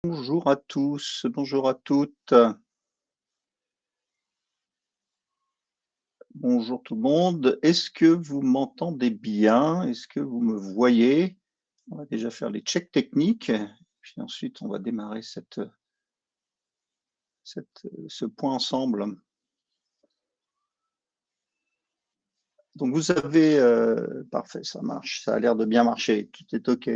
Bonjour à tous, bonjour à toutes, bonjour tout le monde. Est-ce que vous m'entendez bien? Est-ce que vous me voyez? On va déjà faire les checks techniques, puis ensuite on va démarrer ce point ensemble. Donc vous avez, parfait, ça marche, ça a l'air de bien marcher, tout est OK.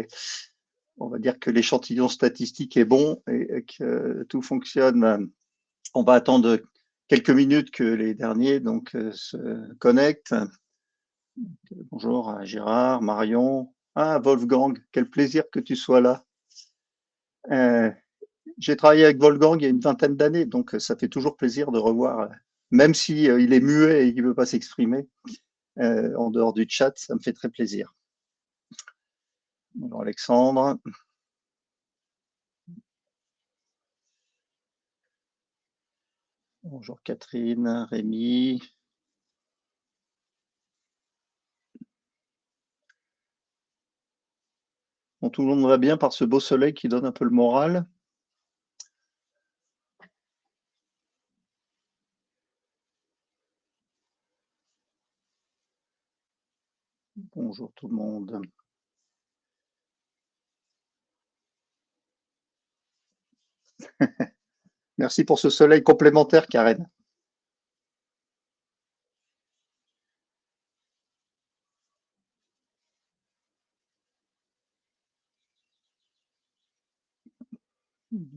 On va dire que l'échantillon statistique est bon et que tout fonctionne. On va attendre quelques minutes que les derniers se connectent. Bonjour à Gérard, Marion. Ah, Wolfgang, quel plaisir que tu sois là. Euh, j'ai travaillé avec Wolfgang il y a une vingtaine d'années, donc ça fait toujours plaisir de revoir, même si il est muet et qu'il ne veut pas s'exprimer en dehors du chat, ça me fait très plaisir. Bonjour Alexandre. Bonjour Catherine, Rémi. Bon, tout le monde va bien par ce beau soleil qui donne un peu le moral. Bonjour tout le monde. Merci pour ce soleil complémentaire, Karen.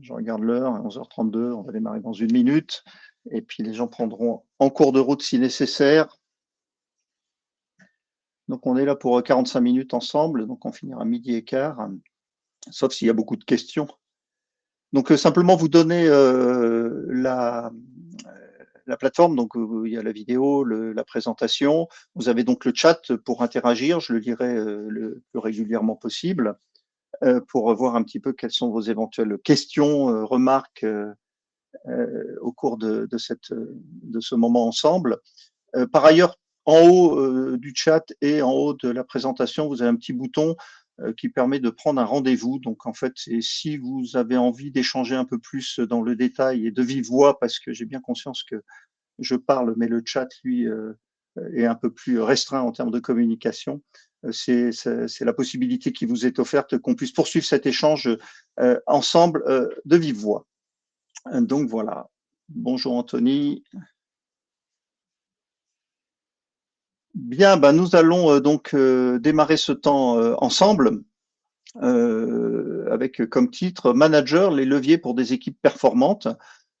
Je regarde l'heure, 11h32, on va démarrer dans une minute. Et puis les gens prendront en cours de route si nécessaire. Donc on est là pour 45 minutes ensemble, donc on finira à midi et quart, sauf s'il y a beaucoup de questions. Donc simplement vous donner la plateforme, donc il y a la vidéo, la présentation. Vous avez donc le chat pour interagir, je le lirai le plus régulièrement possible, pour voir un petit peu quelles sont vos éventuelles questions, remarques au cours de ce moment ensemble. Par ailleurs, en haut du chat et en haut de la présentation, vous avez un petit bouton qui permet de prendre un rendez-vous. Donc en fait, si vous avez envie d'échanger un peu plus dans le détail et de vive voix, parce que j'ai bien conscience que je parle, mais le chat, lui, est un peu plus restreint en termes de communication. C'est la possibilité qui vous est offerte qu'on puisse poursuivre cet échange ensemble de vive voix. Donc voilà. Bonjour Anthony. Bien, ben nous allons démarrer ce temps ensemble avec comme titre Manager, les leviers pour des équipes performantes.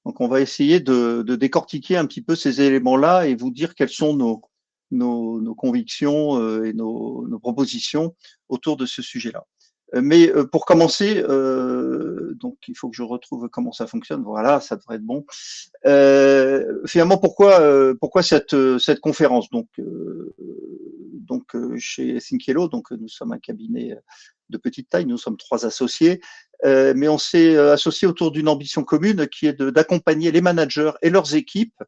Donc on va essayer de décortiquer un petit peu ces éléments-là et vous dire quelles sont nos convictions et nos propositions autour de ce sujet-là. Mais pour commencer, donc il faut que je retrouve comment ça fonctionne. Voilà, ça devrait être bon. Finalement, pourquoi cette conférence? Chez Thinkiello, nous sommes un cabinet de petite taille, nous sommes 3 associés, mais on s'est associé autour d'une ambition commune qui est d'accompagner les managers et leurs équipes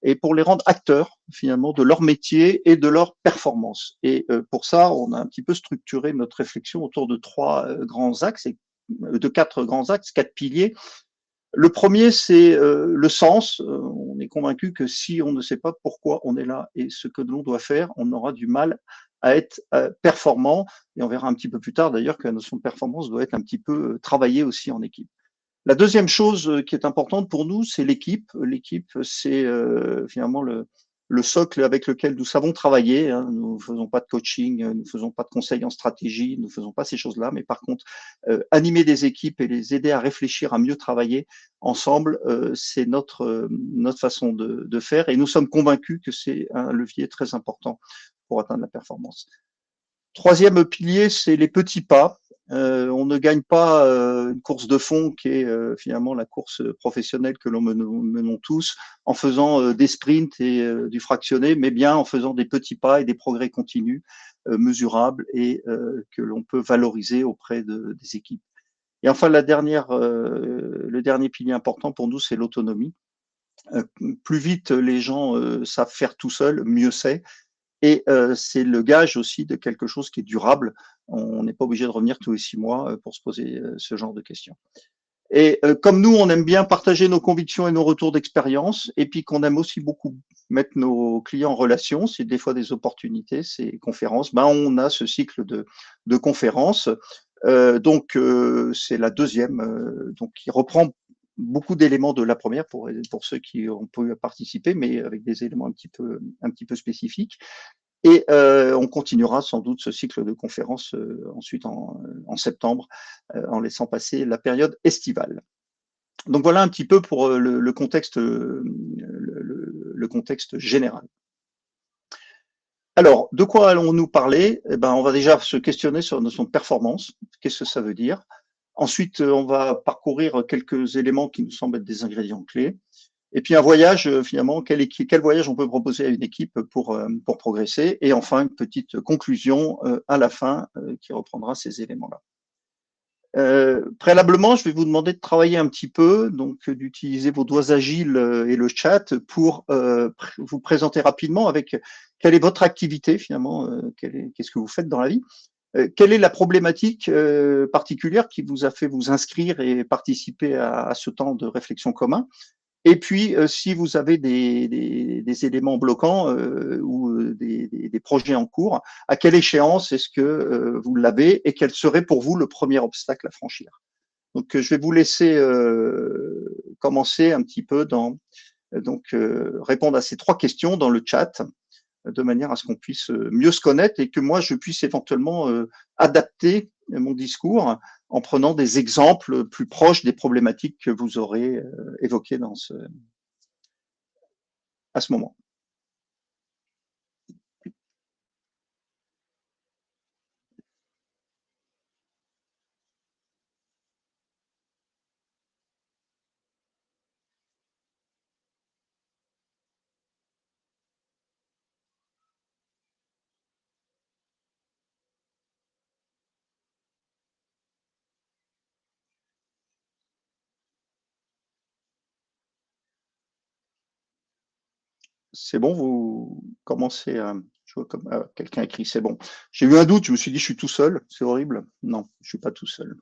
et pour les rendre acteurs finalement de leur métier et de leur performance. Et pour ça, on a un petit peu structuré notre réflexion autour de 3 grands axes et de 4 grands axes, 4 piliers. Le premier, c'est le sens. On est convaincu que si on ne sait pas pourquoi on est là et ce que l'on doit faire, on aura du mal à être performant. Et on verra un petit peu plus tard d'ailleurs que la notion de performance doit être un petit peu travaillée aussi en équipe. La deuxième chose qui est importante pour nous, c'est l'équipe. L'équipe, c'est finalement le socle avec lequel nous savons travailler. Hein. Nous ne faisons pas de coaching, nous ne faisons pas de conseils en stratégie, nous ne faisons pas ces choses-là, mais par contre, animer des équipes et les aider à réfléchir, à mieux travailler ensemble, c'est notre façon de faire et nous sommes convaincus que c'est un levier très important pour atteindre la performance. Troisième pilier, c'est les petits pas. On ne gagne pas une course de fond qui est finalement la course professionnelle que l'on menons tous en faisant des sprints et du fractionné, mais bien en faisant des petits pas et des progrès continus, mesurables et que l'on peut valoriser auprès des équipes. Et enfin, le dernier pilier important pour nous, c'est l'autonomie. Plus vite les gens savent faire tout seuls, mieux c'est. Et c'est le gage aussi de quelque chose qui est durable. On n'est pas obligé de revenir tous les 6 mois pour se poser ce genre de questions. Et comme nous, on aime bien partager nos convictions et nos retours d'expérience, et puis qu'on aime aussi beaucoup mettre nos clients en relation, c'est des fois des opportunités, ces conférences, ben on a ce cycle de conférences. C'est la deuxième, donc qui reprend beaucoup d'éléments de la première pour ceux qui ont pu participer, mais avec des éléments un petit peu spécifiques. Et on continuera sans doute ce cycle de conférences ensuite en septembre, en laissant passer la période estivale. Donc voilà un petit peu pour le contexte, le contexte général. Alors, de quoi allons-nous parler? Eh ben, on va déjà se questionner sur la notion de performance. Qu'est-ce que ça veut dire? Ensuite, on va parcourir quelques éléments qui nous semblent être des ingrédients clés. Et puis un voyage, finalement, quel voyage on peut proposer à une équipe pour progresser. Et enfin, une petite conclusion à la fin qui reprendra ces éléments-là. Préalablement, je vais vous demander de travailler un petit peu, donc d'utiliser vos doigts agiles et le chat pour vous présenter rapidement avec quelle est votre activité finalement, qu'est-ce que vous faites dans la vie, quelle est la problématique particulière qui vous a fait vous inscrire et participer à ce temps de réflexion commun. Et puis, si vous avez des éléments bloquants ou des projets en cours, à quelle échéance est-ce que vous l'avez et quel serait pour vous le premier obstacle à franchir? Donc, je vais vous laisser commencer un petit peu répondre à ces trois questions dans le chat de manière à ce qu'on puisse mieux se connaître et que moi, je puisse éventuellement adapter mon discours en prenant des exemples plus proches des problématiques que vous aurez évoquées à ce moment. C'est bon, vous commencez à... Je vois comme quelqu'un écrit, c'est bon. J'ai eu un doute, je me suis dit, je suis tout seul, c'est horrible. Non, je suis pas tout seul.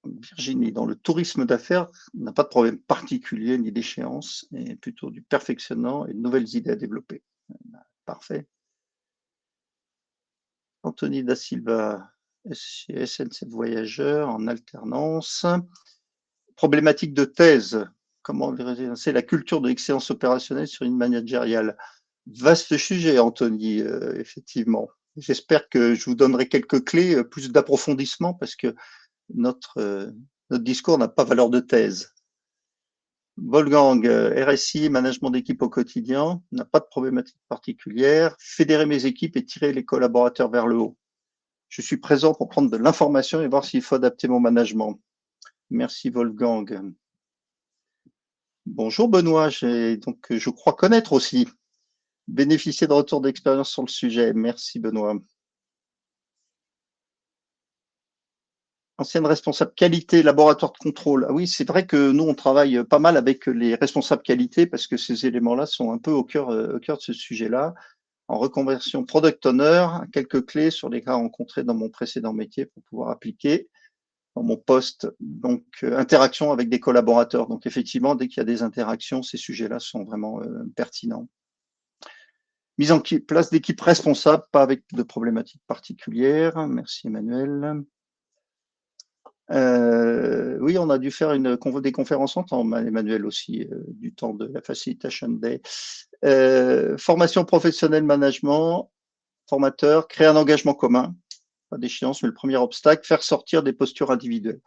Virginie, dans le tourisme d'affaires, on n'a pas de problème particulier ni d'échéance, et plutôt du perfectionnement et de nouvelles idées à développer. Parfait. Anthony da Silva, chez SNCF Voyageurs, en alternance. Problématique de thèse. Comment réaliser la culture de l'excellence opérationnelle sur une managériale? Vaste sujet, Anthony, effectivement. J'espère que je vous donnerai quelques clés, plus d'approfondissement, parce que notre, notre discours n'a pas valeur de thèse. Wolfgang, RSI, management d'équipe au quotidien, n'a pas de problématique particulière. Fédérer mes équipes et tirer les collaborateurs vers le haut. Je suis présent pour prendre de l'information et voir s'il faut adapter mon management. Merci Wolfgang. Bonjour Benoît, je crois connaître aussi. Bénéficier de retours d'expérience sur le sujet. Merci Benoît. Ancienne responsable qualité, laboratoire de contrôle. Ah oui, c'est vrai que nous, on travaille pas mal avec les responsables qualité parce que ces éléments-là sont un peu au cœur de ce sujet-là. En reconversion product owner, quelques clés sur les cas rencontrés dans mon précédent métier pour pouvoir appliquer dans mon poste. Donc, interaction avec des collaborateurs. Donc, effectivement, dès qu'il y a des interactions, ces sujets-là sont vraiment pertinents. Mise en place d'équipes responsables, pas avec de problématiques particulières. Merci Emmanuel. Oui, on a dû faire des conférences en temps, Emmanuel aussi, du temps de la Facilitation Day. Formation professionnelle, management, formateur, créer un engagement commun, pas d'échéance, mais le premier obstacle, faire sortir des postures individuelles.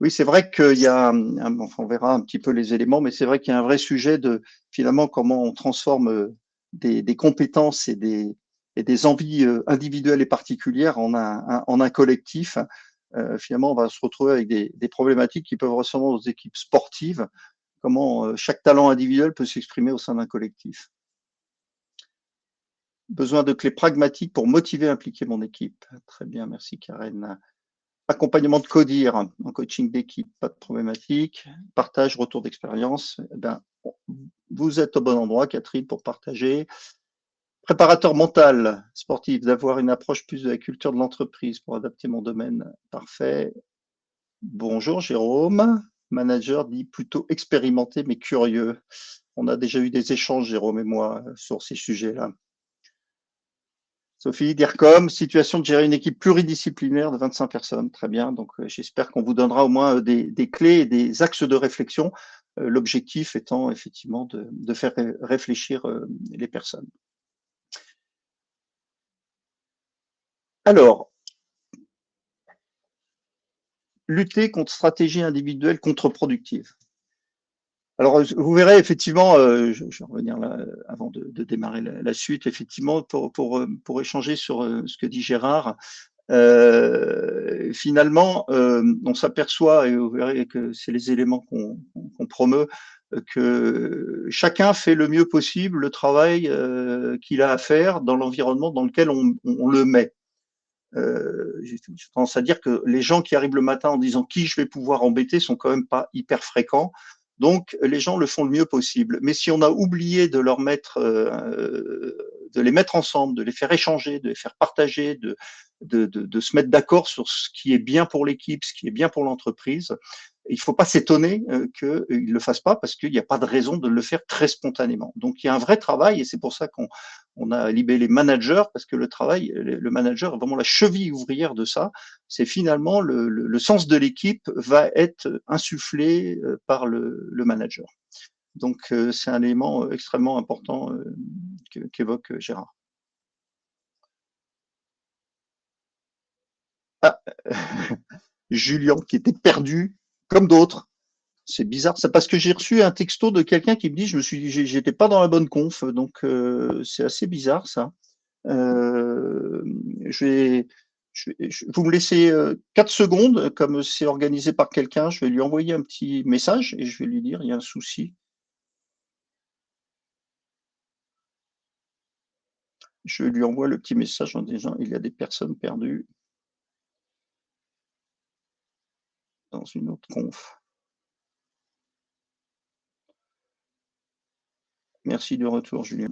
Oui, c'est vrai qu'il y a, enfin, on verra un petit peu les éléments, mais c'est vrai qu'il y a un vrai sujet de finalement comment on transforme des compétences et des envies individuelles et particulières en un collectif. Finalement, on va se retrouver avec des problématiques qui peuvent ressembler aux équipes sportives, comment chaque talent individuel peut s'exprimer au sein d'un collectif. Besoin de clés pragmatiques pour motiver et impliquer mon équipe. Très bien, merci Karen. Accompagnement de CODIR en coaching d'équipe, pas de problématique. Partage, retour d'expérience. Eh bien, vous êtes au bon endroit, Catherine, pour partager. Préparateur mental sportif, d'avoir une approche plus de la culture de l'entreprise pour adapter mon domaine. Parfait. Bonjour Jérôme. Manager dit plutôt expérimenté mais curieux. On a déjà eu des échanges, Jérôme et moi, sur ces sujets-là. Sophie, DIRCOM, situation de gérer une équipe pluridisciplinaire de 25 personnes. Très bien. Donc, j'espère qu'on vous donnera au moins des clés et des axes de réflexion. L'objectif étant effectivement de faire réfléchir les personnes. Alors, lutter contre stratégie individuelle contre-productive. Alors, vous verrez effectivement, je vais revenir là avant de démarrer la suite, effectivement, pour échanger sur ce que dit Gérard. Finalement, on s'aperçoit, et vous verrez que c'est les éléments qu'on promeut, que chacun fait le mieux possible le travail qu'il a à faire dans l'environnement dans lequel on le met. J'ai tendance à dire que les gens qui arrivent le matin en disant qui je vais pouvoir embêter sont quand même pas hyper fréquents. Donc les gens le font le mieux possible. Mais si on a oublié de leur mettre, de les mettre ensemble, de les faire échanger, de les faire partager, de se mettre d'accord sur ce qui est bien pour l'équipe, ce qui est bien pour l'entreprise, il ne faut pas s'étonner qu'ils ne le fassent pas parce qu'il n'y a pas de raison de le faire très spontanément. Donc il y a un vrai travail et c'est pour ça qu'on a libellé les managers parce que le travail, le manager est vraiment la cheville ouvrière de ça. C'est finalement le sens de l'équipe va être insufflé par le manager. Donc c'est un élément extrêmement important qu'évoque Gérard. Ah, Julien qui était perdu comme d'autres. C'est bizarre, c'est parce que j'ai reçu un texto de quelqu'un qui me dit j'étais pas dans la bonne conf, donc c'est assez bizarre ça. Euh, je vais, vous me laissez 4 secondes, comme c'est organisé par quelqu'un, je vais lui envoyer un petit message et je vais lui dire il y a un souci. Je lui envoie le petit message en disant il y a des personnes perdues dans une autre conf. Merci du retour, Julien.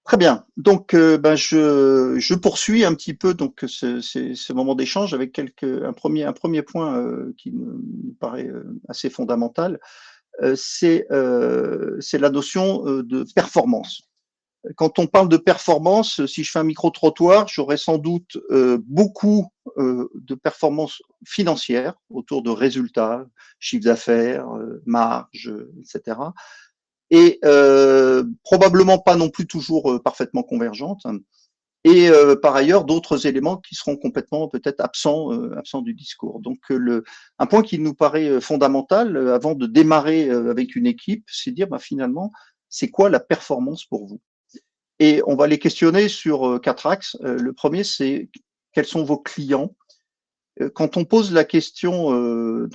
Très bien. Donc, je poursuis un petit peu donc ce moment d'échange avec un premier point qui me paraît assez fondamental. C'est la notion de performance. Quand on parle de performance, si je fais un micro-trottoir, j'aurai sans doute beaucoup de performances financières autour de résultats, chiffre d'affaires, marge, etc. Et probablement pas non plus toujours parfaitement convergentes. Et par ailleurs, d'autres éléments qui seront complètement peut-être absents du discours. Donc, un point qui nous paraît fondamental avant de démarrer avec une équipe, c'est de dire finalement, c'est quoi la performance pour vous? Et on va les questionner sur 4 axes. Le premier, c'est quels sont vos clients? Quand on pose la question,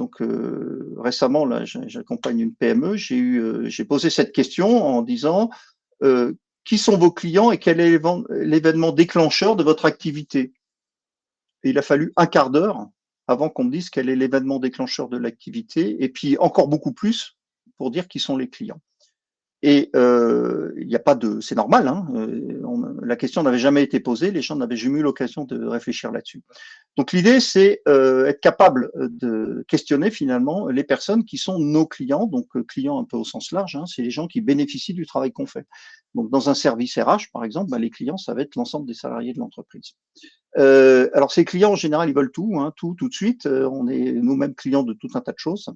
récemment, là, j'accompagne une PME, j'ai posé cette question en disant qui sont vos clients et quel est l'événement déclencheur de votre activité? Et il a fallu un quart d'heure avant qu'on me dise quel est l'événement déclencheur de l'activité, et puis encore beaucoup plus pour dire qui sont les clients. Et il n'y a pas de, c'est normal, hein, la question n'avait jamais été posée, les gens n'avaient jamais eu l'occasion de réfléchir là-dessus. Donc l'idée, c'est être capable de questionner finalement les personnes qui sont nos clients, donc clients un peu au sens large, hein, c'est les gens qui bénéficient du travail qu'on fait. Donc dans un service RH, par exemple, les clients, ça va être l'ensemble des salariés de l'entreprise. Alors ces clients, en général, ils veulent tout, hein, tout de suite. On est nous-mêmes clients de tout un tas de choses,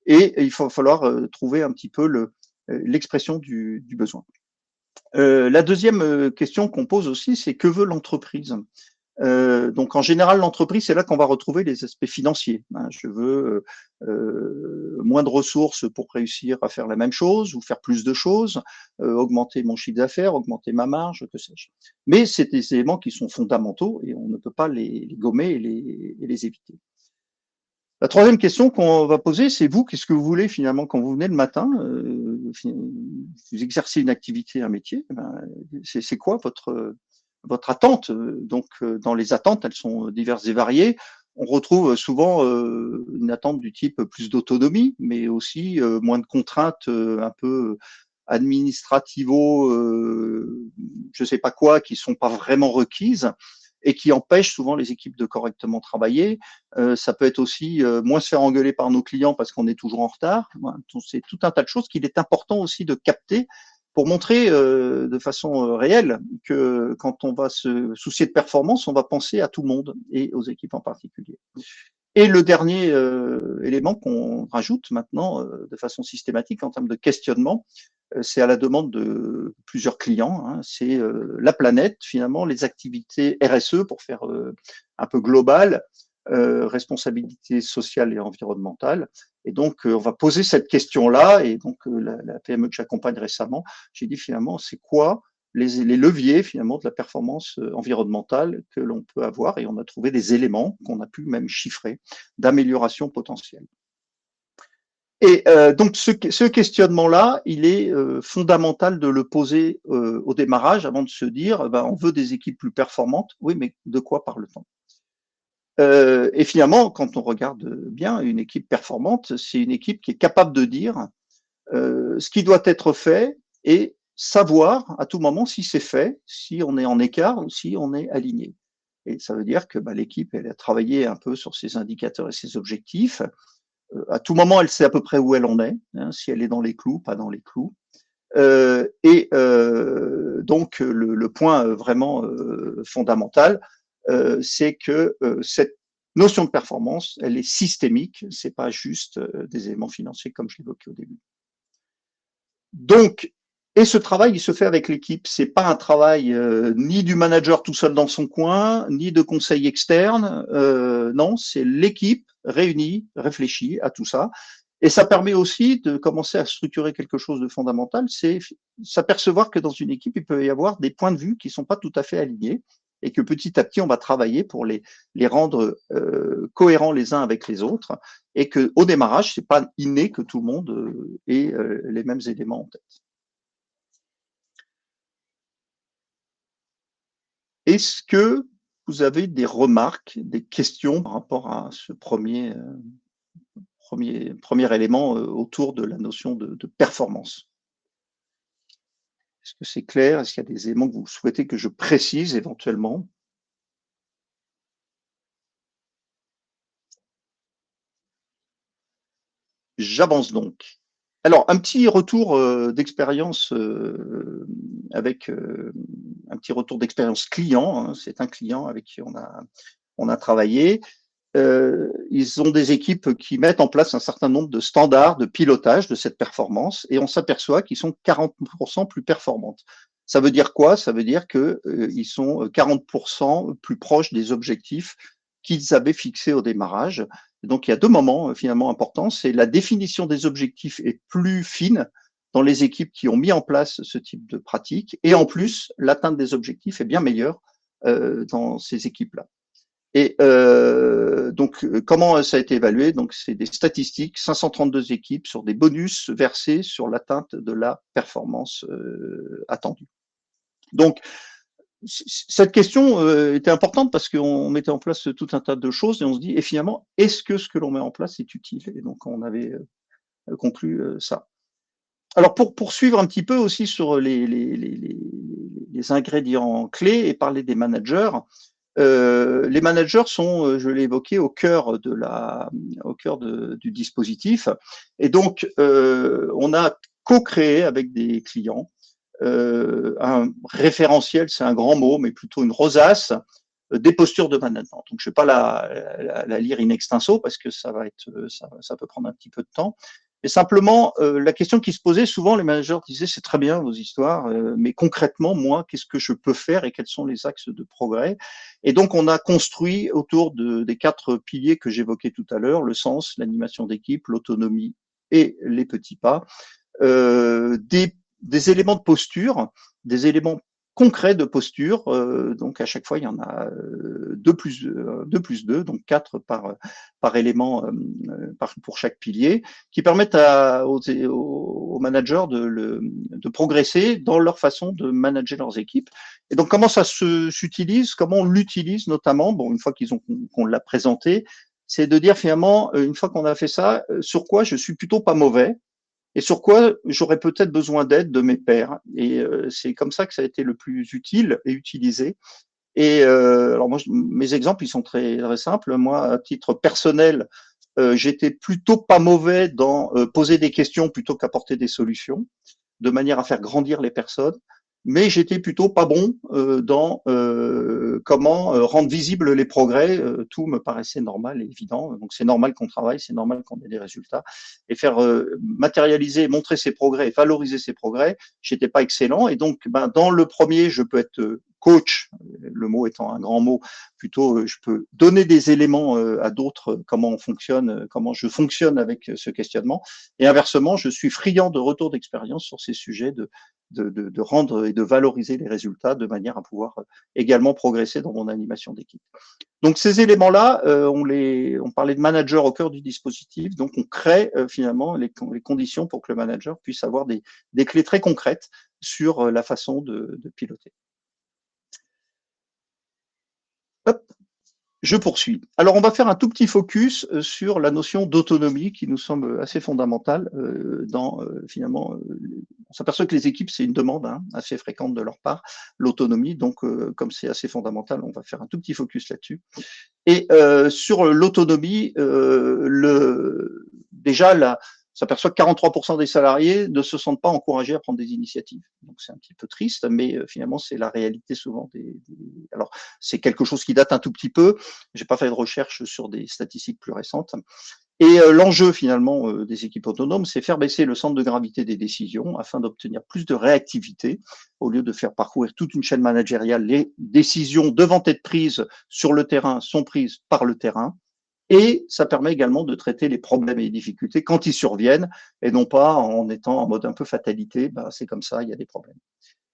et il va falloir trouver un petit peu l'expression du besoin. La deuxième question qu'on pose aussi, c'est que veut l'entreprise? Donc en général, l'entreprise, c'est là qu'on va retrouver les aspects financiers. Hein. Je veux moins de ressources pour réussir à faire la même chose ou faire plus de choses, augmenter mon chiffre d'affaires, augmenter ma marge, que sais-je. Mais c'est des éléments qui sont fondamentaux et on ne peut pas les gommer et les éviter. La troisième question qu'on va poser, c'est vous, qu'est-ce que vous voulez finalement quand vous venez le matin, vous exercez une activité, un métier, c'est quoi votre attente? Donc dans les attentes, elles sont diverses et variées. On retrouve souvent une attente du type plus d'autonomie, mais aussi moins de contraintes un peu administrativo, je sais pas quoi, qui sont pas vraiment requises et qui empêchent souvent les équipes de correctement travailler. Ça peut être aussi moins se faire engueuler par nos clients parce qu'on est toujours en retard. Voilà. C'est tout un tas de choses qu'il est important aussi de capter pour montrer de façon réelle que quand on va se soucier de performance, on va penser à tout le monde et aux équipes en particulier. Et le dernier élément qu'on rajoute maintenant de façon systématique en termes de questionnement, c'est à la demande de plusieurs clients, hein, c'est la planète, finalement, les activités RSE pour faire un peu global, responsabilité sociale et environnementale. Et donc, on va poser cette question-là. Et donc, la PME que j'accompagne récemment, j'ai dit finalement, c'est quoi les leviers finalement de la performance environnementale que l'on peut avoir, et on a trouvé des éléments qu'on a pu même chiffrer d'amélioration potentielle. Et donc ce questionnement-là, il est fondamental de le poser au démarrage avant de se dire, ben, on veut des équipes plus performantes. Oui, mais de quoi parle-t-on? Et finalement, quand on regarde bien, une équipe performante, c'est une équipe qui est capable de dire ce qui doit être fait et savoir à tout moment si c'est fait, si on est en écart ou si on est aligné. Et ça veut dire que bah, l'équipe, elle a travaillé un peu sur ses indicateurs et ses objectifs. À tout moment, elle sait à peu près où elle en est, hein, si elle est dans les clous, pas dans les clous. Donc, le point vraiment fondamental, c'est que cette notion de performance, elle est systémique, c'est pas juste des éléments financiers comme je l'évoquais au début. Donc, et ce travail, il se fait avec l'équipe. C'est pas un travail ni du manager tout seul dans son coin, ni de conseil externe. Non, c'est l'équipe réunie, réfléchie à tout ça. Et ça permet aussi de commencer à structurer quelque chose de fondamental. C'est s'apercevoir que dans une équipe, il peut y avoir des points de vue qui sont pas tout à fait alignés et que petit à petit, on va travailler pour les rendre cohérents les uns avec les autres, et que au démarrage, c'est pas inné que tout le monde ait les mêmes éléments en tête. Est-ce que vous avez des remarques, des questions par rapport à ce premier élément autour de la notion de performance? Est-ce que c'est clair? Est-ce qu'il y a des éléments que vous souhaitez que je précise éventuellement? J'avance donc. Alors, un petit retour d'expérience avec un petit retour d'expérience client, hein. C'est un client avec qui on a travaillé. Ils ont des équipes qui mettent en place un certain nombre de standards de pilotage de cette performance, et on s'aperçoit qu'ils sont 40% plus performantes. Ça veut dire quoi? Ça veut dire qu'ils sont 40% plus proches des objectifs qu'ils avaient fixés au démarrage. Donc, il y a deux moments finalement importants. C'est la définition des objectifs est plus fine dans les équipes qui ont mis en place ce type de pratique. Et en plus, l'atteinte des objectifs est bien meilleure dans ces équipes-là. Et donc, comment ça a été évalué? Donc, c'est des statistiques, 532 équipes sur des bonus versés sur l'atteinte de la performance attendue. Donc, cette question était importante parce qu'on mettait en place tout un tas de choses et on se dit, et finalement, est-ce que ce que l'on met en place est utile? Et donc, on avait conclu ça. Alors, pour poursuivre un petit peu aussi sur les ingrédients clés et parler des managers, les managers sont, je l'ai évoqué, au cœur du dispositif. Et donc, on a co-créé avec des clients un référentiel, c'est un grand mot, mais plutôt une rosace des postures de management. Donc, je ne vais pas la lire in extenso parce que ça peut prendre un petit peu de temps. Et simplement, la question qui se posait souvent, les managers disaient, c'est très bien vos histoires, mais concrètement, moi, qu'est-ce que je peux faire et quels sont les axes de progrès? Et donc, on a construit autour des 4 piliers que j'évoquais tout à l'heure, le sens, l'animation d'équipe, l'autonomie et les petits pas, des éléments de posture, des éléments concrets de posture. Donc, à chaque fois, il y en a 2 plus 2, donc 4 par élément pour chaque pilier, qui permettent aux managers de progresser dans leur façon de manager leurs équipes. Et donc, comment ça s'utilise? Comment on l'utilise notamment? Bon, une fois qu'on l'a présenté, c'est de dire finalement, une fois qu'on a fait ça, sur quoi je suis plutôt pas mauvais, et sur quoi j'aurais peut-être besoin d'aide de mes pairs. Et c'est comme ça que ça a été le plus utile et utilisé. Et alors moi, mes exemples, ils sont très, très simples. Moi, à titre personnel, j'étais plutôt pas mauvais dans poser des questions plutôt qu'apporter des solutions, de manière à faire grandir les personnes. Mais j'étais plutôt pas bon dans comment rendre visibles les progrès. Tout me paraissait normal et évident. Donc c'est normal qu'on travaille, c'est normal qu'on ait des résultats. Et faire matérialiser, montrer ses progrès, valoriser ses progrès, j'étais pas excellent. Et donc, ben, dans le premier, je peux être coach, le mot étant un grand mot, plutôt je peux donner des éléments à d'autres, comment on fonctionne, comment je fonctionne avec ce questionnement. Et inversement, je suis friand de retour d'expérience sur ces sujets de rendre et de valoriser les résultats de manière à pouvoir également progresser dans mon animation d'équipe. Donc ces éléments-là, on parlait de manager au cœur du dispositif, donc on crée finalement les conditions pour que le manager puisse avoir des clés très concrètes sur la façon de piloter. Hop, je poursuis. Alors, on va faire un tout petit focus sur la notion d'autonomie qui nous semble assez fondamentale dans, finalement, on s'aperçoit que les équipes, c'est une demande assez fréquente de leur part, l'autonomie. Donc, comme c'est assez fondamental, on va faire un tout petit focus là-dessus. Et sur l'autonomie, déjà, on s'aperçoit que 43% des salariés ne se sentent pas encouragés à prendre des initiatives. Donc c'est un petit peu triste, mais finalement c'est la réalité souvent Alors c'est quelque chose qui date un tout petit peu. J'ai pas fait de recherche sur des statistiques plus récentes. Et l'enjeu finalement des équipes autonomes, c'est faire baisser le centre de gravité des décisions afin d'obtenir plus de réactivité. Au lieu de faire parcourir toute une chaîne managériale, les décisions devant être prises sur le terrain sont prises par le terrain. Et ça permet également de traiter les problèmes et les difficultés quand ils surviennent, et non pas en étant en mode un peu fatalité, bah, c'est comme ça, il y a des problèmes.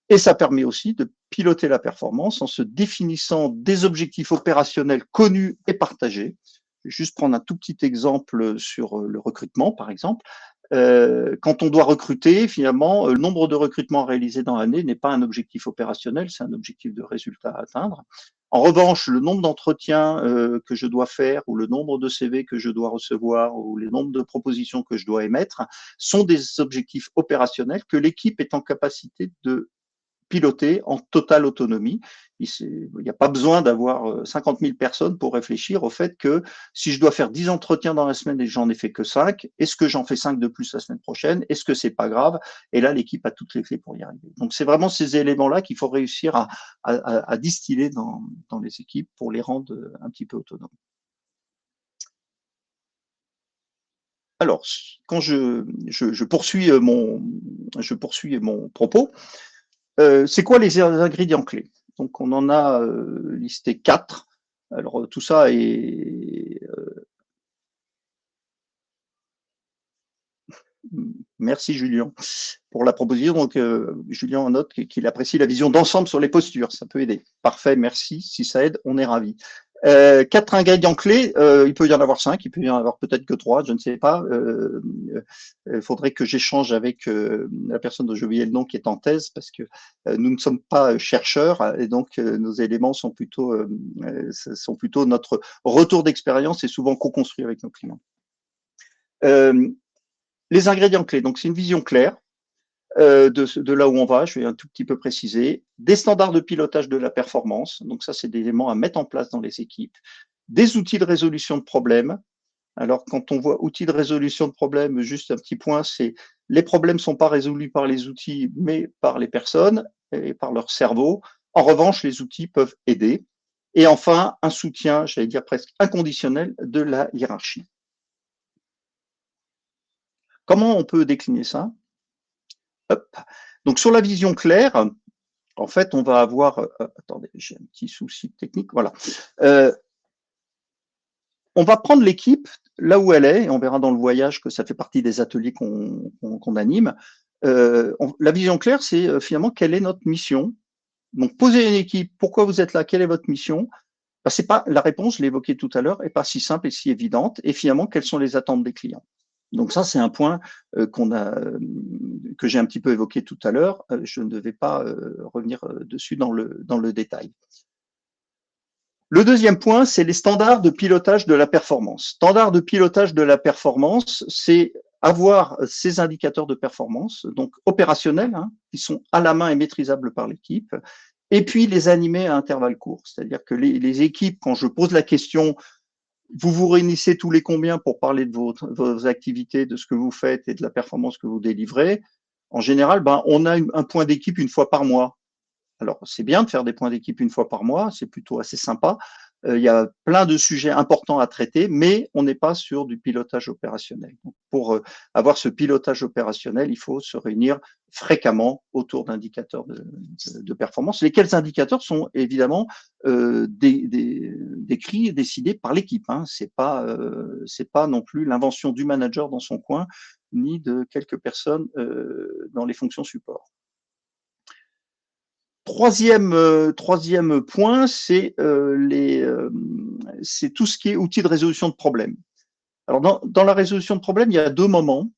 Et ça permet aussi de piloter la performance en se définissant des objectifs opérationnels connus et partagés. Je vais juste prendre un tout petit exemple sur le recrutement, par exemple. Quand on doit recruter, finalement, le nombre de recrutements réalisés dans l'année n'est pas un objectif opérationnel, c'est un objectif de résultat à atteindre. En revanche, le nombre d'entretiens que je dois faire ou le nombre de CV que je dois recevoir ou le nombre de propositions que je dois émettre sont des objectifs opérationnels que l'équipe est en capacité de piloter en totale autonomie. Il n'y a pas besoin d'avoir 50 000 personnes pour réfléchir au fait que si je dois faire 10 entretiens dans la semaine et que j'en ai fait que 5, est-ce que j'en fais 5 de plus la semaine prochaine? Est-ce que c'est pas grave? Et là, l'équipe a toutes les clés pour y arriver. Donc, c'est vraiment ces éléments-là qu'il faut réussir à distiller dans les équipes pour les rendre un petit peu autonomes. Alors, quand je poursuis mon propos, c'est quoi les ingrédients clés? Donc, on en a listé 4. Alors, tout ça est. Merci Julien pour la proposition. Donc, Julien note qu'il apprécie la vision d'ensemble sur les postures. Ça peut aider. Parfait, merci. Si ça aide, on est ravis. 4 ingrédients clés, il peut y en avoir 5, il peut y en avoir peut-être que 3, je ne sais pas. Il faudrait que j'échange avec la personne dont j'ai oublié le nom qui est en thèse, parce que nous ne sommes pas chercheurs et donc nos éléments sont plutôt notre retour d'expérience et souvent co-construit avec nos clients. Les ingrédients clés, donc c'est une vision claire de là où on va, je vais un tout petit peu préciser, des standards de pilotage de la performance, donc ça c'est des éléments à mettre en place dans les équipes, des outils de résolution de problèmes. Alors quand on voit outils de résolution de problèmes, juste un petit point, c'est les problèmes ne sont pas résolus par les outils, mais par les personnes et par leur cerveau. En revanche, les outils peuvent aider. Et enfin, un soutien, j'allais dire presque inconditionnel, de la hiérarchie. Comment on peut décliner ça? Hop. Donc sur la vision claire, en fait, on va avoir. Attendez, j'ai un petit souci technique. Voilà. On va prendre l'équipe là où elle est, et on verra dans le voyage que ça fait partie des ateliers qu'on anime. La vision claire, c'est finalement quelle est notre mission. Donc, poser une équipe, pourquoi vous êtes là, quelle est votre mission? Ben, c'est pas la réponse, je l'ai évoqué tout à l'heure, est pas si simple et si évidente. Et finalement, quelles sont les attentes des clients? Donc ça, c'est un point que j'ai un petit peu évoqué tout à l'heure. Je ne vais pas revenir dessus dans le détail. Le deuxième point, c'est les standards de pilotage de la performance. Standards de pilotage de la performance, c'est avoir ces indicateurs de performance, donc opérationnels, hein, qui sont à la main et maîtrisables par l'équipe, et puis les animer à intervalles courts. C'est-à-dire que les équipes, quand je pose la question, vous vous réunissez tous les combien pour parler de vos activités, de ce que vous faites et de la performance que vous délivrez, en général, ben, on a un point d'équipe une fois par mois. Alors, c'est bien de faire des points d'équipe une fois par mois, c'est plutôt assez sympa. Il y a plein de sujets importants à traiter, mais on n'est pas sur du pilotage opérationnel. Donc, pour avoir ce pilotage opérationnel, il faut se réunir fréquemment autour d'indicateurs de performance. Lesquels indicateurs sont évidemment décrits et décidés par l'équipe. Hein. C'est pas non plus l'invention du manager dans son coin, ni de quelques personnes dans les fonctions support. Troisième point, c'est tout ce qui est outils de résolution de problèmes. Alors, dans la résolution de problèmes, il y a deux moments.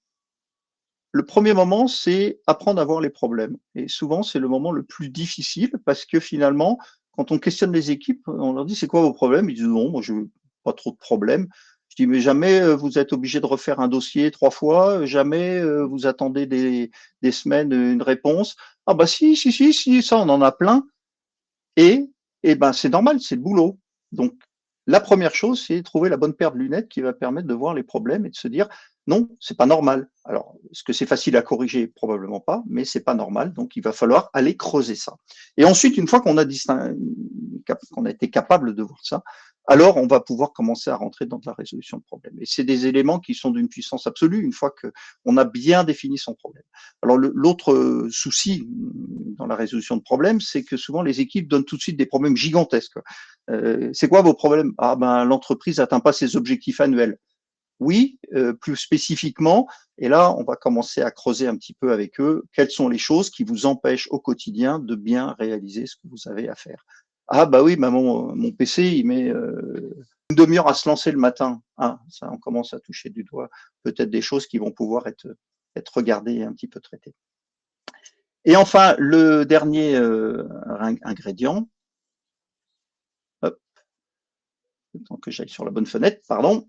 Le premier moment, c'est apprendre à voir les problèmes. Et souvent, c'est le moment le plus difficile parce que finalement, quand on questionne les équipes, on leur dit c'est quoi vos problèmes? Ils disent non, moi je n'ai pas trop de problèmes. Je dis mais jamais vous êtes obligé de refaire un dossier 3 fois, jamais vous attendez des semaines une réponse. Ah bah si, ça on en a plein. Et, et ben, c'est normal, c'est le boulot. Donc, la première chose, c'est trouver la bonne paire de lunettes qui va permettre de voir les problèmes et de se dire non, c'est pas normal. Alors, est-ce que c'est facile à corriger? Probablement pas, mais c'est pas normal. Donc, il va falloir aller creuser ça. Et ensuite, une fois qu'on qu'on a été capable de voir ça, alors on va pouvoir commencer à rentrer dans de la résolution de problèmes. Et c'est des éléments qui sont d'une puissance absolue une fois qu'on a bien défini son problème. Alors l'autre souci dans la résolution de problèmes, c'est que souvent les équipes donnent tout de suite des problèmes gigantesques. C'est quoi vos problèmes? Ah ben l'entreprise n'atteint pas ses objectifs annuels. Oui, plus spécifiquement, et là on va commencer à creuser un petit peu avec eux quelles sont les choses qui vous empêchent au quotidien de bien réaliser ce que vous avez à faire. Ah bah oui, bah mon PC il met une demi-heure à se lancer le matin. Ah, ça on commence à toucher du doigt peut-être des choses qui vont pouvoir être regardées et un petit peu traitées. Et enfin, le dernier ingrédient, hop, le temps que j'aille sur la bonne fenêtre, pardon,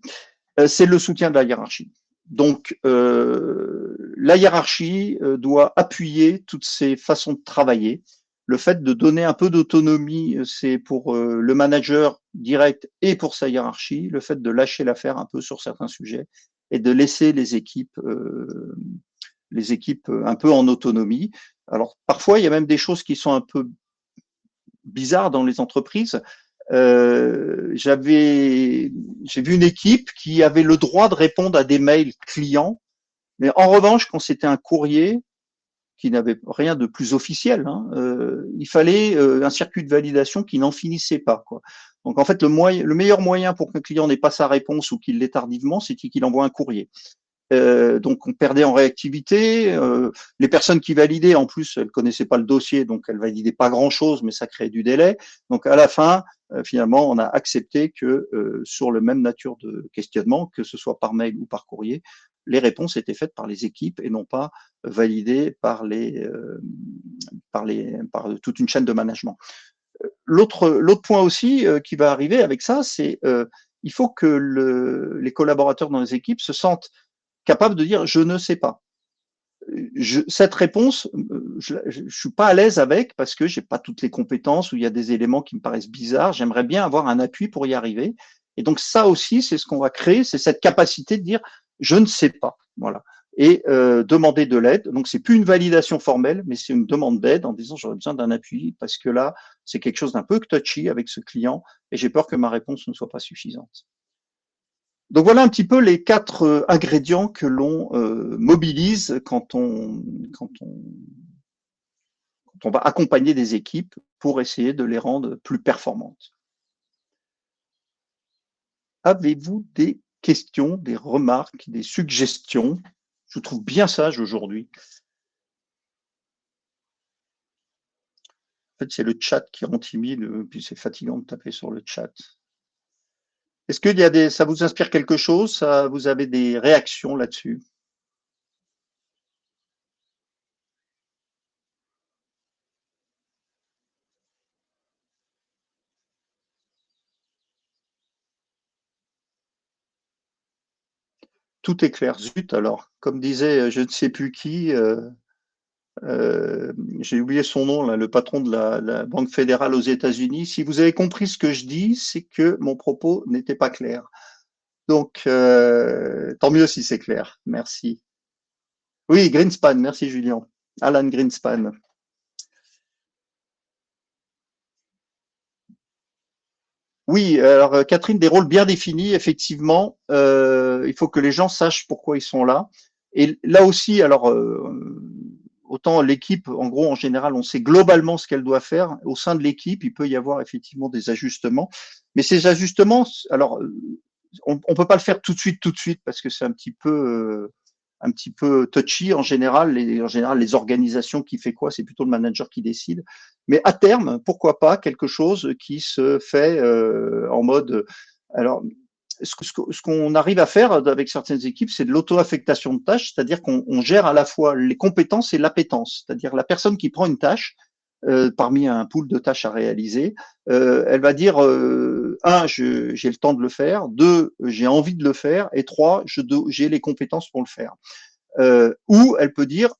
c'est le soutien de la hiérarchie. Donc, la hiérarchie doit appuyer toutes ces façons de travailler. Le fait de donner un peu d'autonomie, c'est pour le manager direct et pour sa hiérarchie. Le fait de lâcher l'affaire un peu sur certains sujets et de laisser les équipes un peu en autonomie. Alors, parfois, il y a même des choses qui sont un peu bizarres dans les entreprises. J'ai vu une équipe qui avait le droit de répondre à des mails clients, mais en revanche, quand c'était un courrier qui n'avait rien de plus officiel, hein, il fallait un circuit de validation qui n'en finissait pas, quoi. Donc en fait, le meilleur moyen pour qu'un client n'ait pas sa réponse ou qu'il l'ait tardivement, c'est qu'il envoie un courrier. Donc on perdait en réactivité. Les personnes qui validaient, en plus, elles connaissaient pas le dossier, donc elles validaient pas grand-chose, mais ça créait du délai. Donc à la fin, finalement, on a accepté que sur le même nature de questionnement, que ce soit par mail ou par courrier, les réponses étaient faites par les équipes et non pas validées par toute une chaîne de management. L'autre point aussi qui va arriver avec ça, c'est il faut que les collaborateurs dans les équipes se sentent capable de dire je ne sais pas. Cette réponse, je ne suis pas à l'aise avec parce que j'ai pas toutes les compétences ou il y a des éléments qui me paraissent bizarres. J'aimerais bien avoir un appui pour y arriver. Et donc ça aussi, c'est ce qu'on va créer, c'est cette capacité de dire je ne sais pas. Voilà. Et demander de l'aide. Donc c'est plus une validation formelle, mais c'est une demande d'aide en disant j'aurais besoin d'un appui parce que là c'est quelque chose d'un peu touchy avec ce client et j'ai peur que ma réponse ne soit pas suffisante. Donc voilà un petit peu les 4 ingrédients que l'on mobilise quand on va accompagner des équipes pour essayer de les rendre plus performantes. Avez-vous des questions, des remarques, des suggestions? Je vous trouve bien sage aujourd'hui. En fait, c'est le chat qui rend timide, puis c'est fatigant de taper sur le chat. Est-ce qu'il y a ça vous inspire quelque chose? Vous avez des réactions là-dessus? Tout est clair. Zut alors, comme disait je ne sais plus qui, j'ai oublié son nom, là, le patron de la Banque fédérale aux États-Unis. Si vous avez compris ce que je dis, c'est que mon propos n'était pas clair. Donc, tant mieux si c'est clair. Merci. Oui, Greenspan, merci Julien. Alan Greenspan. Oui, alors Catherine, des rôles bien définis, effectivement. Il faut que les gens sachent pourquoi ils sont là. Et là aussi, alors autant l'équipe, en gros, en général, on sait globalement ce qu'elle doit faire. Au sein de l'équipe, il peut y avoir effectivement des ajustements. Mais ces ajustements, alors on peut pas le faire tout de suite, parce que c'est un petit peu touchy en général. En général, les organisations qui fait quoi, c'est plutôt le manager qui décide. Mais à terme, pourquoi pas quelque chose qui se fait en mode. Alors, ce qu'on arrive à faire avec certaines équipes, c'est de l'auto-affectation de tâches, c'est-à-dire qu'on gère à la fois les compétences et l'appétence, c'est-à-dire la personne qui prend une tâche parmi un pool de tâches à réaliser, elle va dire un, j'ai le temps de le faire, deux, j'ai envie de le faire, et trois, j'ai les compétences pour le faire. Ou elle peut dire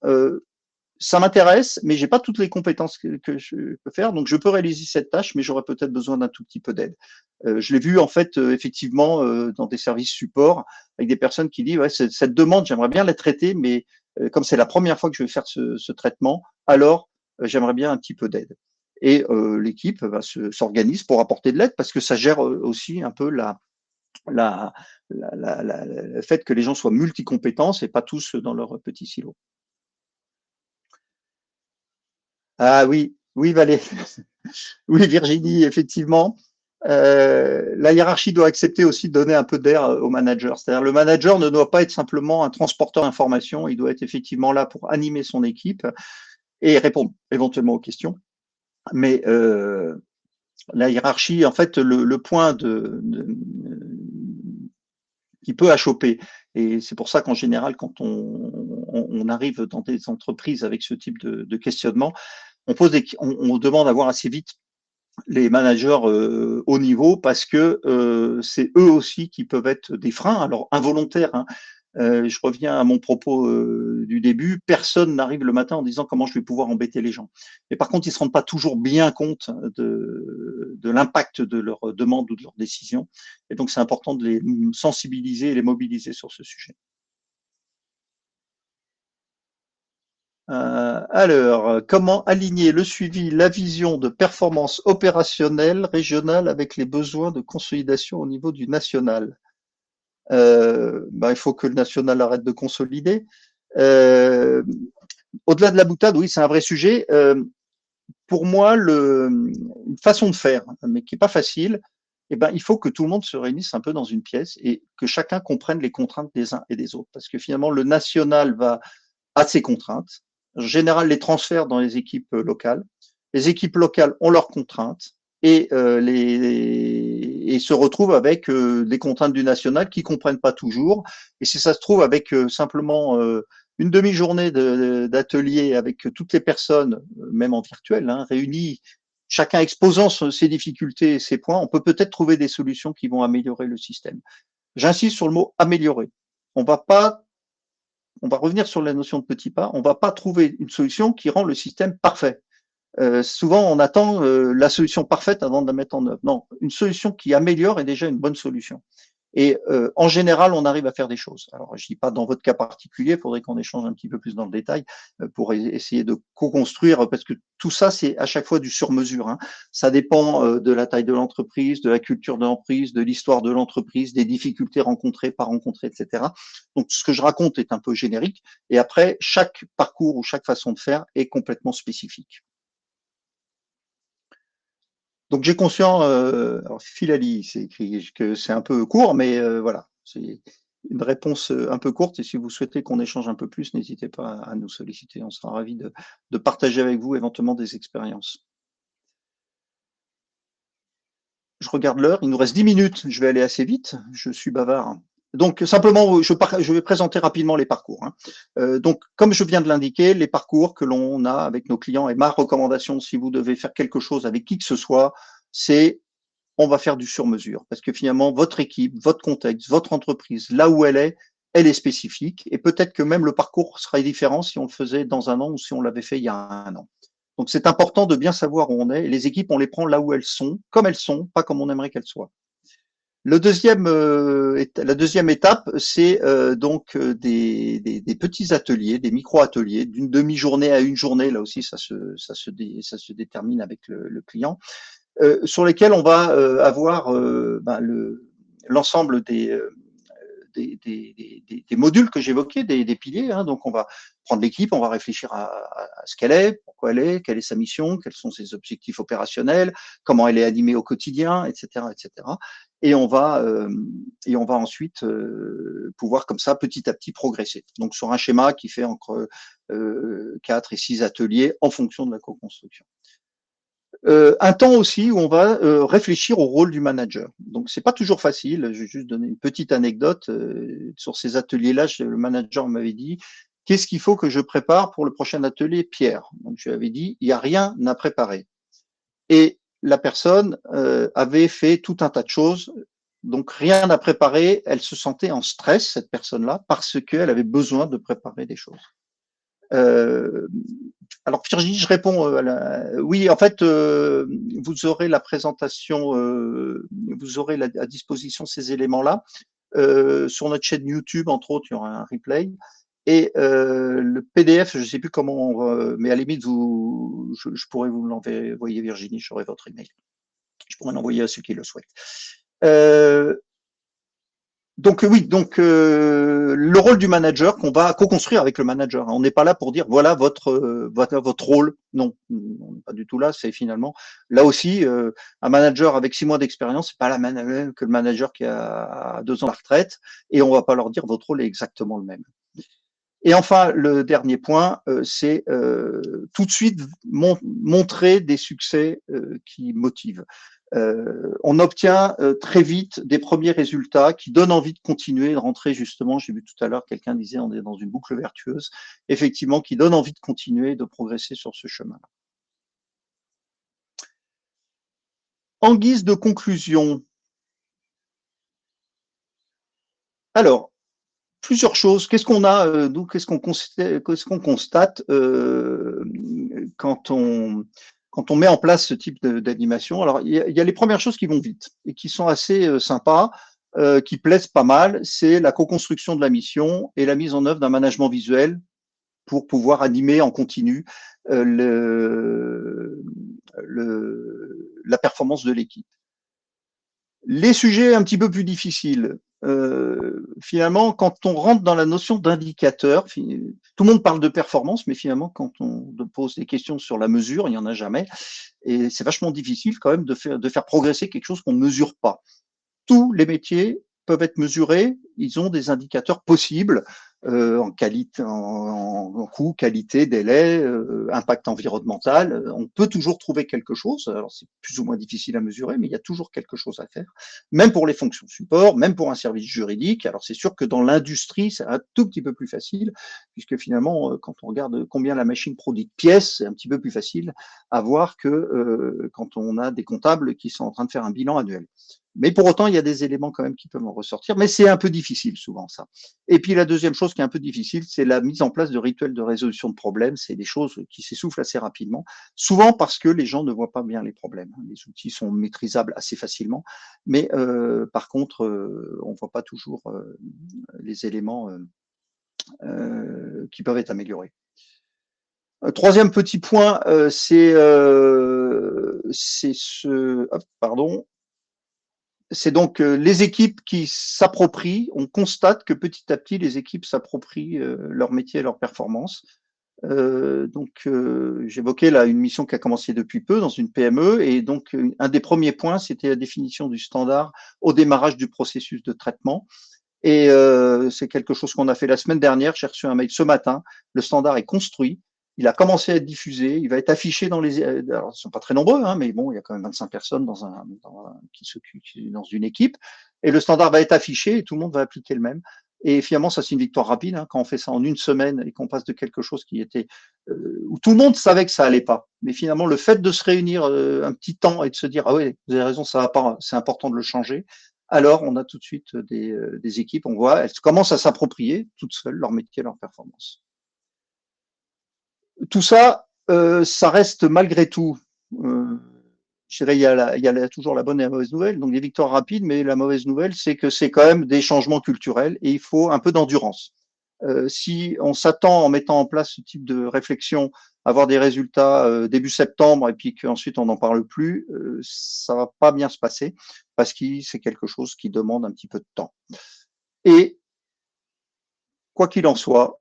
ça m'intéresse, mais j'ai pas toutes les compétences que je peux faire, donc je peux réaliser cette tâche, mais j'aurais peut-être besoin d'un tout petit peu d'aide. Je l'ai vu en fait effectivement dans des services support avec des personnes qui disent ouais, cette demande, j'aimerais bien la traiter, mais comme c'est la première fois que je vais faire ce traitement, alors j'aimerais bien un petit peu d'aide. Et l'équipe s'organise pour apporter de l'aide parce que ça gère aussi un peu la, le fait que les gens soient multicompétences et pas tous dans leur petit silo. Ah oui, oui, Valérie. Oui, Virginie, effectivement. La hiérarchie doit accepter aussi de donner un peu d'air au manager. C'est-à-dire le manager ne doit pas être simplement un transporteur d'informations, il doit être effectivement là pour animer son équipe et répondre éventuellement aux questions. Mais la hiérarchie, en fait, le point qui peut achoper, et c'est pour ça qu'en général, quand on arrive dans des entreprises avec ce type de questionnement, on demande à voir assez vite les managers haut niveau parce que c'est eux aussi qui peuvent être des freins, alors involontaires. Hein. Je reviens à mon propos du début, personne n'arrive le matin en disant comment je vais pouvoir embêter les gens. Mais par contre, ils ne se rendent pas toujours bien compte de l'impact de leurs demandes ou de leurs décisions. Et donc, c'est important de les sensibiliser et les mobiliser sur ce sujet. Alors, comment aligner le suivi, la vision de performance opérationnelle régionale avec les besoins de consolidation au niveau du national? Il faut que le national arrête de consolider. Euh, Au-delà de la boutade, oui, c'est un vrai sujet. Pour moi, une façon de faire, mais qui n'est pas facile, il faut que tout le monde se réunisse un peu dans une pièce et que chacun comprenne les contraintes des uns et des autres. Parce que finalement, le national a ses contraintes. En général, les transferts dans les équipes locales. Les équipes locales ont leurs contraintes et, et se retrouvent avec des contraintes du national qui ne comprennent pas toujours. Et si ça se trouve avec simplement une demi-journée d'atelier avec toutes les personnes, même en virtuel, hein, réunies, chacun exposant ses difficultés et ses points, on peut peut-être trouver des solutions qui vont améliorer le système. J'insiste sur le mot améliorer. On va pas on va revenir sur la notion de petit pas, on ne va pas trouver une solution qui rend le système parfait. Souvent, on attend la solution parfaite avant de la mettre en œuvre. Non, une solution qui améliore est déjà une bonne solution. Et en général, on arrive à faire des choses. Alors, je dis pas dans votre cas particulier, il faudrait qu'on échange un petit peu plus dans le détail pour essayer de co-construire, parce que tout ça, c'est à chaque fois du sur-mesure. Hein. Ça dépend de la taille de l'entreprise, de la culture de l'entreprise, de l'histoire de l'entreprise, des difficultés rencontrées, pas rencontrées, etc. Donc, ce que je raconte est un peu générique. Et après, chaque parcours ou chaque façon de faire est complètement spécifique. Donc j'ai conscience, alors Filali, c'est écrit que c'est un peu court, mais voilà, c'est une réponse un peu courte. Et si vous souhaitez qu'on échange un peu plus, n'hésitez pas à nous solliciter. On sera ravis de partager avec vous éventuellement des expériences. Je regarde l'heure, il nous reste 10 minutes. Je vais aller assez vite, je suis bavard. Donc simplement, je vais présenter rapidement les parcours. Hein. Donc comme je viens de l'indiquer, les parcours que l'on a avec nos clients et ma recommandation, si vous devez faire quelque chose avec qui que ce soit, c'est on va faire du sur-mesure parce que finalement, votre équipe, votre contexte, votre entreprise, là où elle est elle est spécifique et peut-être que même le parcours serait différent si on le faisait dans un an ou si on l'avait fait il y a un an. Donc c'est important de bien savoir où on est. Et les équipes, on les prend là où elles sont, pas comme on aimerait qu'elles soient. La deuxième étape, c'est donc des petits ateliers, des micro-ateliers, d'une demi-journée à une journée. Là aussi, ça se détermine avec le client, sur lesquels on va avoir l'ensemble des modules que j'évoquais, des piliers. Hein. Donc, on va prendre l'équipe, on va réfléchir à ce qu'elle est, pourquoi elle est, quelle est sa mission, quels sont ses objectifs opérationnels, comment elle est animée au quotidien, etc., etc. Et on va ensuite pouvoir comme ça petit à petit progresser. Donc, sur un schéma qui fait entre 4 et 6 ateliers en fonction de la co-construction. Un temps aussi où on va réfléchir au rôle du manager. Donc c'est pas toujours facile. Je vais juste donner une petite anecdote sur ces ateliers-là. Le manager m'avait dit qu'est-ce qu'il faut que je prépare pour le prochain atelier, Pierre. Donc je lui avais dit il n'y a rien à préparer. Et la personne avait fait tout un tas de choses. Donc rien à préparer. Elle se sentait en stress, cette personne-là, parce qu'elle avait besoin de préparer des choses. Alors Virginie, je réponds oui, en fait, vous aurez la présentation, vous aurez à disposition ces éléments-là. Sur notre chaîne YouTube, entre autres, il y aura un replay. Et le PDF, je ne sais plus comment, mais à la limite, je pourrais vous l'envoyer, Virginie, j'aurai votre email. Je pourrais l'envoyer à ceux qui le souhaitent. Donc oui, donc le rôle du manager qu'on va co-construire avec le manager. On n'est pas là pour dire voilà votre rôle. Non, on n'est pas du tout là. C'est finalement là aussi un manager avec 6 mois d'expérience, c'est pas la même que le manager qui a 2 ans de retraite, et on va pas leur dire votre rôle est exactement le même. Et enfin, le dernier point, c'est tout de suite montrer des succès qui motivent. On obtient très vite des premiers résultats qui donnent envie de continuer, de rentrer justement. J'ai vu tout à l'heure quelqu'un disait on est dans une boucle vertueuse, effectivement, qui donne envie de continuer, de progresser sur ce chemin. En guise de conclusion, alors plusieurs choses. Qu'est-ce qu'on a, nous, qu'est-ce qu'on constate quand on met en place ce type d'animation? Alors, il y a les premières choses qui vont vite et qui sont assez sympas, qui plaisent pas mal. C'est la co-construction de la mission et la mise en œuvre d'un management visuel pour pouvoir animer en continu la performance de l'équipe. Les sujets un petit peu plus difficiles, finalement, quand on rentre dans la notion d'indicateur, tout le monde parle de performance, mais finalement, quand on pose des questions sur la mesure, il n'y en a jamais. Et c'est vachement difficile quand même de faire progresser quelque chose qu'on ne mesure pas. Tous les métiers peuvent être mesurés, ils ont des indicateurs possibles en qualité, en coût, qualité, délai, impact environnemental. On peut toujours trouver quelque chose. Alors c'est plus ou moins difficile à mesurer, mais il y a toujours quelque chose à faire. Même pour les fonctions support, même pour un service juridique. Alors c'est sûr que dans l'industrie, c'est un tout petit peu plus facile, puisque finalement, quand on regarde combien la machine produit de pièces, c'est un petit peu plus facile à voir que quand on a des comptables qui sont en train de faire un bilan annuel. Mais pour autant, il y a des éléments quand même qui peuvent en ressortir, mais c'est un peu difficile souvent ça. Et puis la deuxième chose qui est un peu difficile, c'est la mise en place de rituels de résolution de problèmes. C'est des choses qui s'essoufflent assez rapidement, souvent parce que les gens ne voient pas bien les problèmes. Les outils sont maîtrisables assez facilement, mais par contre, on ne voit pas toujours les éléments qui peuvent être améliorés. Troisième petit point, c'est c'est donc les équipes qui s'approprient. On constate que petit à petit, les équipes s'approprient leur métier et leur performance. J'évoquais là une mission qui a commencé depuis peu dans une PME, et donc un des premiers points, c'était la définition du standard au démarrage du processus de traitement. Et c'est quelque chose qu'on a fait la semaine dernière. J'ai reçu un mail ce matin. Le standard est construit. Il a commencé à être diffusé. Il va être affiché dans les. Alors, ils ne sont pas très nombreux, hein, mais bon, il y a quand même 25 personnes qui s'occupent dans une équipe. Et le standard va être affiché et tout le monde va appliquer le même. Et finalement, ça, c'est une victoire rapide, hein, quand on fait ça en une semaine et qu'on passe de quelque chose qui était où tout le monde savait que ça allait pas. Mais finalement, le fait de se réunir un petit temps et de se dire ah oui, vous avez raison, ça va pas, c'est important de le changer, alors on a tout de suite des équipes, on voit, elles commencent à s'approprier toutes seules leur métier, leur performance. Tout ça, ça reste malgré tout. Euh, je dirais, toujours la bonne et la mauvaise nouvelle, donc des victoires rapides, mais la mauvaise nouvelle, c'est que c'est quand même des changements culturels et il faut un peu d'endurance. Si on s'attend en mettant en place ce type de réflexion à avoir des résultats début septembre et puis qu'ensuite on n'en parle plus, ça va pas bien se passer parce que c'est quelque chose qui demande un petit peu de temps. Et quoi qu'il en soit,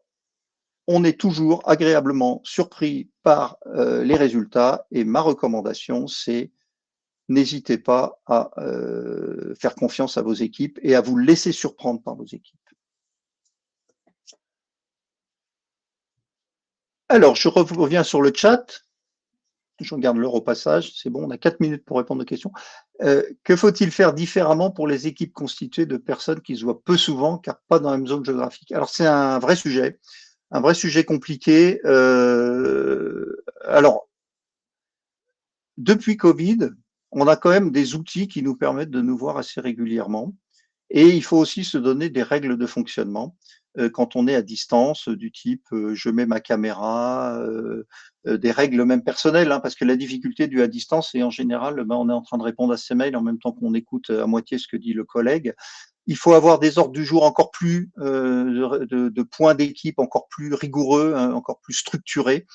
on est toujours agréablement surpris par les résultats et ma recommandation, c'est n'hésitez pas à faire confiance à vos équipes et à vous laisser surprendre par vos équipes. Alors, je reviens sur le chat. Je regarde l'heure au passage. C'est bon, on a 4 minutes pour répondre aux questions. Que faut-il faire différemment pour les équipes constituées de personnes qui se voient peu souvent, car pas dans la même zone géographique? Alors, c'est un vrai sujet compliqué. Alors, depuis Covid, on a quand même des outils qui nous permettent de nous voir assez régulièrement. Et il faut aussi se donner des règles de fonctionnement quand on est à distance, du type je mets ma caméra, des règles même personnelles, hein, parce que la difficulté due à distance, c'est en général, ben, on est en train de répondre à ses mails en même temps qu'on écoute à moitié ce que dit le collègue. Il faut avoir des ordres du jour encore plus de points d'équipe encore plus rigoureux, hein, encore plus structurés,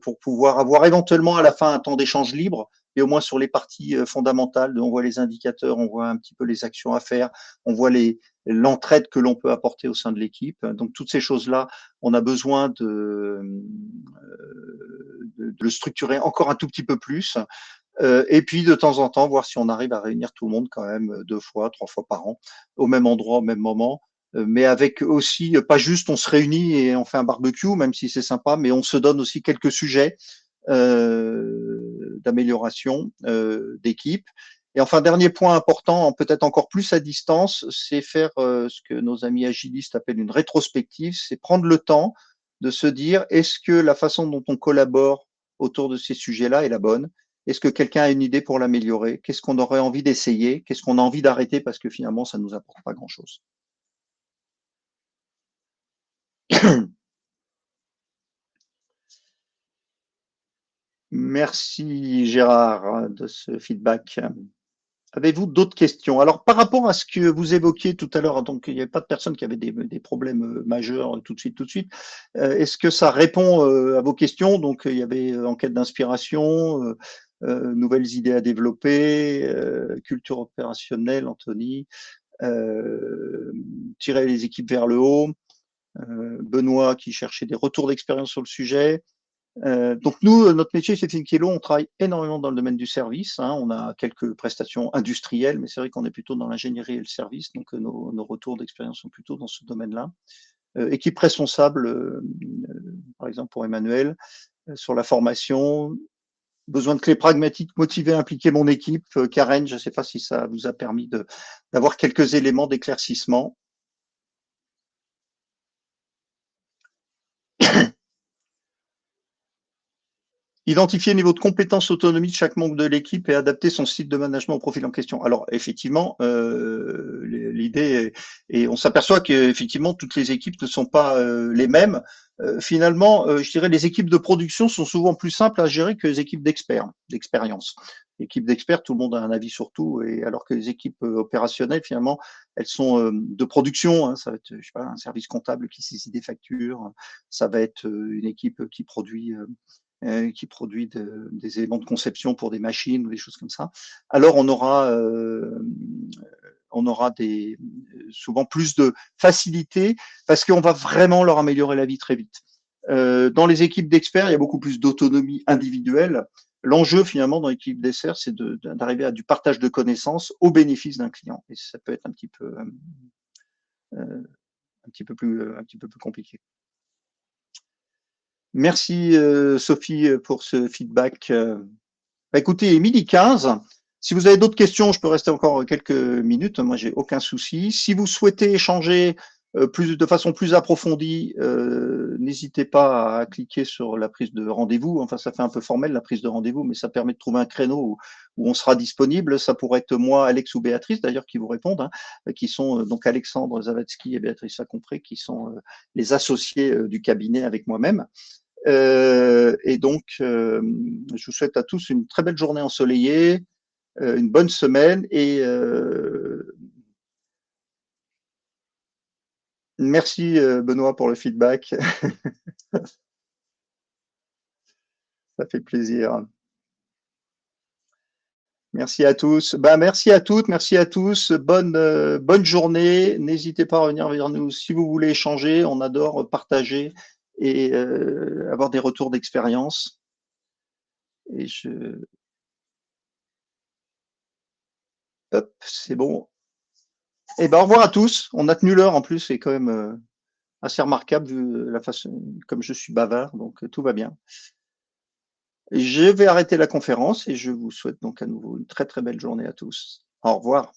pour pouvoir avoir éventuellement à la fin un temps d'échange libre. Et au moins sur les parties fondamentales, on voit les indicateurs, on voit un petit peu les actions à faire, on voit l'entraide que l'on peut apporter au sein de l'équipe. Donc toutes ces choses-là, on a besoin de le structurer encore un tout petit peu plus. Et puis de temps en temps, voir si on arrive à réunir tout le monde quand même 2 fois, 3 fois par an, au même endroit, au même moment. Mais avec aussi, pas juste on se réunit et on fait un barbecue, même si c'est sympa, mais on se donne aussi quelques sujets d'amélioration d'équipe. Et enfin, dernier point important, peut-être encore plus à distance, c'est faire ce que nos amis agilistes appellent une rétrospective, c'est prendre le temps de se dire est-ce que la façon dont on collabore autour de ces sujets-là est la bonne? Est-ce que quelqu'un a une idée pour l'améliorer? Qu'est-ce qu'on aurait envie d'essayer? Qu'est-ce qu'on a envie d'arrêter parce que finalement, ça ne nous apporte pas grand-chose? Merci Gérard de ce feedback. Avez-vous d'autres questions? Alors, par rapport à ce que vous évoquiez tout à l'heure, donc il n'y avait pas de personnes qui avaient des problèmes majeurs tout de suite. Est-ce que ça répond à vos questions? Donc, il y avait enquête d'inspiration, nouvelles idées à développer, culture opérationnelle, Anthony, tirer les équipes vers le haut, Benoît qui cherchait des retours d'expérience sur le sujet. Donc nous, notre métier chez Thinkielo, on travaille énormément dans le domaine du service, hein. On a quelques prestations industrielles, mais c'est vrai qu'on est plutôt dans l'ingénierie et le service, donc nos retours d'expérience sont plutôt dans ce domaine-là. Équipe responsable, par exemple pour Emmanuel, sur la formation. Besoin de clés pragmatiques, motiver, impliquer mon équipe. Karen, je ne sais pas si ça vous a permis d'avoir quelques éléments d'éclaircissement. Identifier le niveau de compétence, autonomie de chaque membre de l'équipe et adapter son style de management au profil en question. Alors effectivement, l'idée et on s'aperçoit qu'effectivement toutes les équipes ne sont pas les mêmes. Finalement, je dirais les équipes de production sont souvent plus simples à gérer que les équipes d'experts, d'expérience. L'équipe d'experts, tout le monde a un avis sur tout, et alors que les équipes opérationnelles, finalement, elles sont de production. Hein, ça va être, je sais pas, un service comptable qui saisit des factures. Ça va être une équipe qui produit des éléments de conception pour des machines ou des choses comme ça, alors on aura souvent plus de facilité parce qu'on va vraiment leur améliorer la vie très vite. Dans les équipes d'experts, il y a beaucoup plus d'autonomie individuelle. L'enjeu finalement dans l'équipe d'experts, c'est d'arriver à du partage de connaissances au bénéfice d'un client. Et ça peut être un petit peu un petit peu plus compliqué. Merci Sophie pour ce feedback. Écoutez, 12h15. Si vous avez d'autres questions, je peux rester encore quelques minutes. Moi, j'ai aucun souci. Si vous souhaitez échanger de façon plus approfondie, n'hésitez pas à cliquer sur la prise de rendez-vous. Enfin, ça fait un peu formel la prise de rendez-vous, mais ça permet de trouver un créneau où on sera disponible. Ça pourrait être moi, Alex ou Béatrice d'ailleurs qui vous répondent, hein, qui sont donc Alexandre Zawadzki et Béatrice Lacompré, qui sont les associés du cabinet avec moi-même. Et donc, je vous souhaite à tous une très belle journée ensoleillée, une bonne semaine et merci Benoît pour le feedback, ça fait plaisir. Merci à tous. Bah, merci à toutes, merci à tous. Bonne journée. N'hésitez pas à revenir vers nous si vous voulez échanger. On adore partager et avoir des retours d'expérience. Et hop, c'est bon. Et ben, au revoir à tous. On a tenu l'heure en plus, c'est quand même assez remarquable vu la façon comme je suis bavard, donc tout va bien. Je vais arrêter la conférence et je vous souhaite donc à nouveau une très très belle journée à tous. Au revoir.